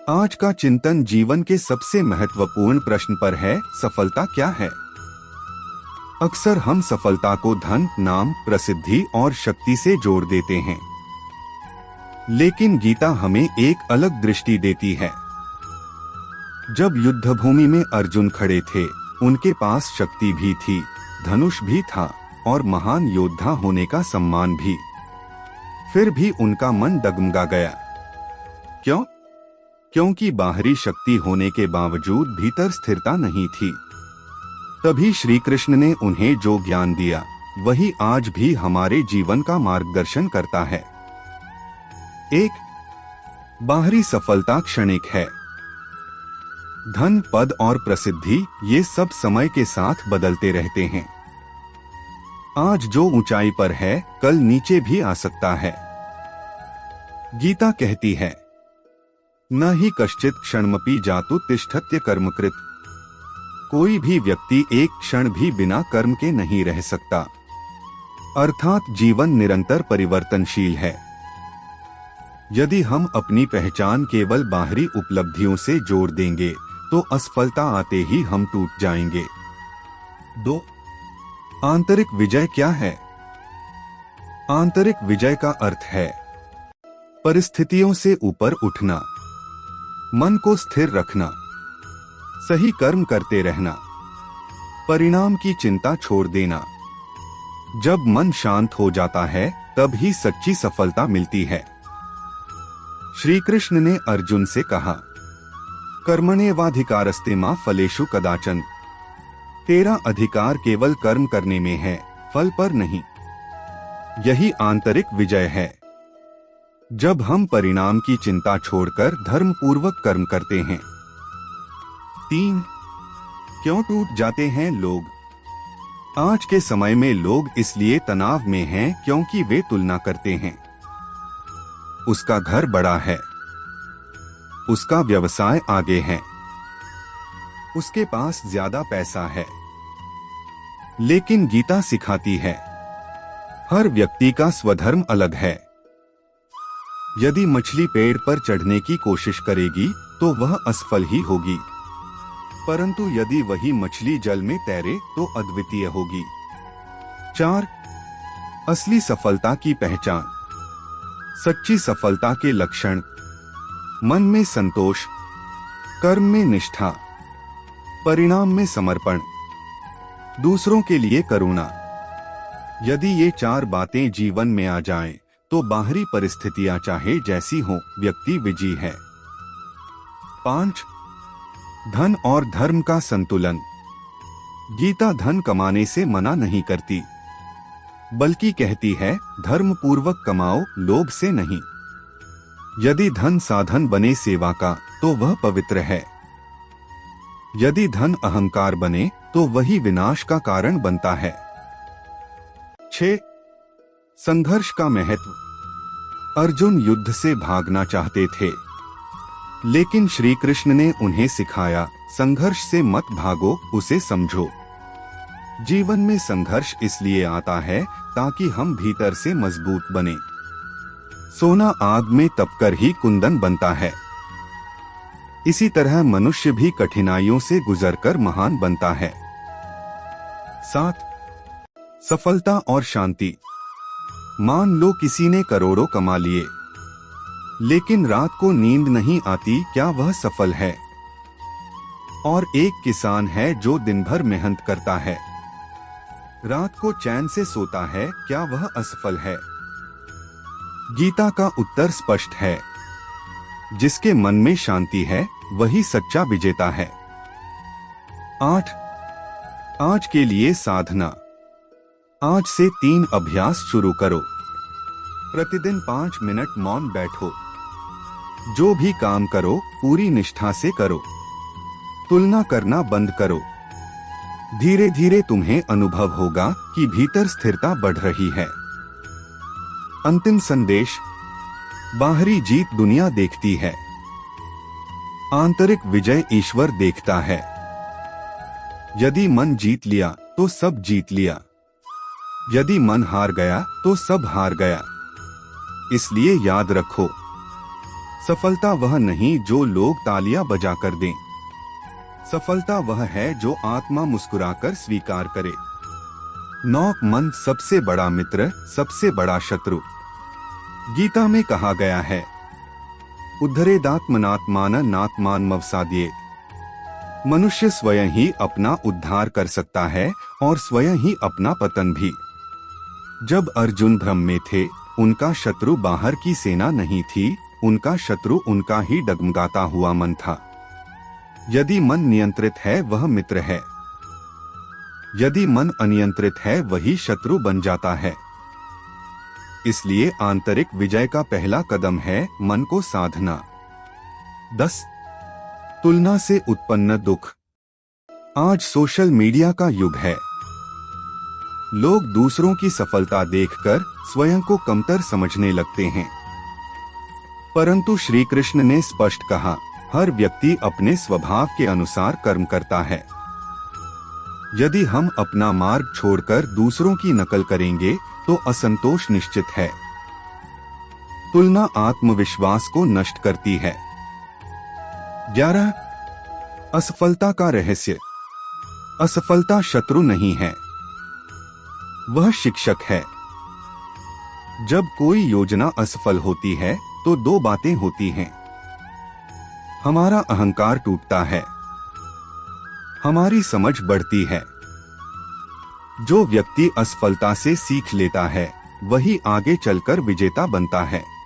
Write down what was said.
आज का चिंतन जीवन के सबसे महत्वपूर्ण प्रश्न पर है, सफलता क्या है। अक्सर हम सफलता को धन, नाम, प्रसिद्धि और शक्ति से जोड़ देते हैं, लेकिन गीता हमें एक अलग दृष्टि देती है। जब युद्धभूमि में अर्जुन खड़े थे, उनके पास शक्ति भी थी, धनुष भी था और महान योद्धा होने का सम्मान भी। फिर भी उनका मन डगमगा गया। क्यों? क्योंकि बाहरी शक्ति होने के बावजूद भीतर स्थिरता नहीं थी। तभी श्री कृष्ण ने उन्हें जो ज्ञान दिया, वही आज भी हमारे जीवन का मार्गदर्शन करता है। 1. बाहरी सफलता क्षणिक है। धन, पद और प्रसिद्धि ये सब समय के साथ बदलते रहते हैं। आज जो ऊंचाई पर है, कल नीचे भी आ सकता है। गीता कहती है, न ही कश्चित क्षणमपि जातु तिष्ठत्य कर्मकृत। कोई भी व्यक्ति एक क्षण भी बिना कर्म के नहीं रह सकता। अर्थात जीवन निरंतर परिवर्तनशील है। यदि हम अपनी पहचान केवल बाहरी उपलब्धियों से जोड़ देंगे, तो असफलता आते ही हम टूट जाएंगे। 2. आंतरिक विजय क्या है? आंतरिक विजय का अर्थ है परिस्थितियों से ऊपर उठना, मन को स्थिर रखना, सही कर्म करते रहना, परिणाम की चिंता छोड़ देना। जब मन शांत हो जाता है, तब ही सच्ची सफलता मिलती है। श्री कृष्ण ने अर्जुन से कहा, कर्मण्येवाधिकारस्ते मा फलेषु कदाचन। तेरा अधिकार केवल कर्म करने में है, फल पर नहीं। यही आंतरिक विजय है। जब हम परिणाम की चिंता छोड़कर धर्म पूर्वक कर्म करते हैं। 3. क्यों टूट जाते हैं लोग? आज के समय में लोग इसलिए तनाव में हैं क्योंकि वे तुलना करते हैं। उसका घर बड़ा है, उसका व्यवसाय आगे है, उसके पास ज्यादा पैसा है। लेकिन गीता सिखाती है, हर व्यक्ति का स्वधर्म अलग है। यदि मछली पेड़ पर चढ़ने की कोशिश करेगी, तो वह असफल ही होगी, परंतु यदि वही मछली जल में तैरे तो अद्वितीय होगी। 4. असली सफलता की पहचान। सच्ची सफलता के लक्षण: मन में संतोष, कर्म में निष्ठा, परिणाम में समर्पण, दूसरों के लिए करुणा। यदि ये 4 बातें जीवन में आ जाएं, तो बाहरी परिस्थितियां चाहे जैसी हों, व्यक्ति विजयी है। 5. धन और धर्म का संतुलन। गीता धन कमाने से मना नहीं करती, बल्कि कहती है, धर्म पूर्वक कमाओ, लोभ से नहीं। यदि धन साधन बने सेवा का, तो वह पवित्र है। यदि धन अहंकार बने, तो वही विनाश का कारण बनता है। 6. संघर्ष का महत्व। अर्जुन युद्ध से भागना चाहते थे, लेकिन श्री कृष्ण ने उन्हें सिखाया, संघर्ष से मत भागो, उसे समझो। जीवन में संघर्ष इसलिए आता है ताकि हम भीतर से मजबूत बने। सोना आग में तपकर ही कुंदन बनता है। इसी तरह मनुष्य भी कठिनाइयों से गुजरकर महान बनता है। 7. सफलता और शांति। मान लो किसी ने करोड़ों कमा लिए, लेकिन रात को नींद नहीं आती, क्या वह सफल है? और एक किसान है जो दिन भर मेहनत करता है, रात को चैन से सोता है, क्या वह असफल है? गीता का उत्तर स्पष्ट है, जिसके मन में शांति है, वही सच्चा विजेता है। 8. आज के लिए साधना। आज से 3 अभ्यास शुरू करो। प्रतिदिन 5 मिनट मौन बैठो। जो भी काम करो, पूरी निष्ठा से करो। तुलना करना बंद करो। धीरे धीरे तुम्हें अनुभव होगा कि भीतर स्थिरता बढ़ रही है। अंतिम संदेश: बाहरी जीत दुनिया देखती है, आंतरिक विजय ईश्वर देखता है। यदि मन जीत लिया, तो सब जीत लिया। यदि मन हार गया, तो सब हार गया। इसलिए याद रखो, सफलता वह नहीं जो लोग तालियां बजाकर दें। सफलता वह है जो आत्मा मुस्कुराकर स्वीकार करे। नौक मन सबसे बड़ा मित्र, सबसे बड़ा शत्रु। गीता में कहा गया है, उद्धरेदात्मनात्माननात्मानमवसाद्येत। मनुष्य स्वयं ही अपना उद्धार कर सकता है और स्वयं ही अपना पतन भी। जब अर्जुन भ्रम में थे, उनका शत्रु बाहर की सेना नहीं थी, उनका शत्रु उनका ही डगमगाता हुआ मन था। यदि मन नियंत्रित है वह मित्र है, यदि मन अनियंत्रित है वही शत्रु बन जाता है। इसलिए आंतरिक विजय का पहला कदम है मन को साधना। 10. तुलना से उत्पन्न दुख। आज सोशल मीडिया का युग है। लोग दूसरों की सफलता देखकर स्वयं को कमतर समझने लगते हैं। परंतु श्री कृष्ण ने स्पष्ट कहा, हर व्यक्ति अपने स्वभाव के अनुसार कर्म करता है। यदि हम अपना मार्ग छोड़कर दूसरों की नकल करेंगे तो असंतोष निश्चित है। तुलना आत्मविश्वास को नष्ट करती है। 11. असफलता का रहस्य। असफलता शत्रु नहीं है, वह शिक्षक है। जब कोई योजना असफल होती है तो दो बातें होती हैं। हमारा अहंकार टूटता है, हमारी समझ बढ़ती है। जो व्यक्ति असफलता से सीख लेता है वही आगे चलकर विजेता बनता है।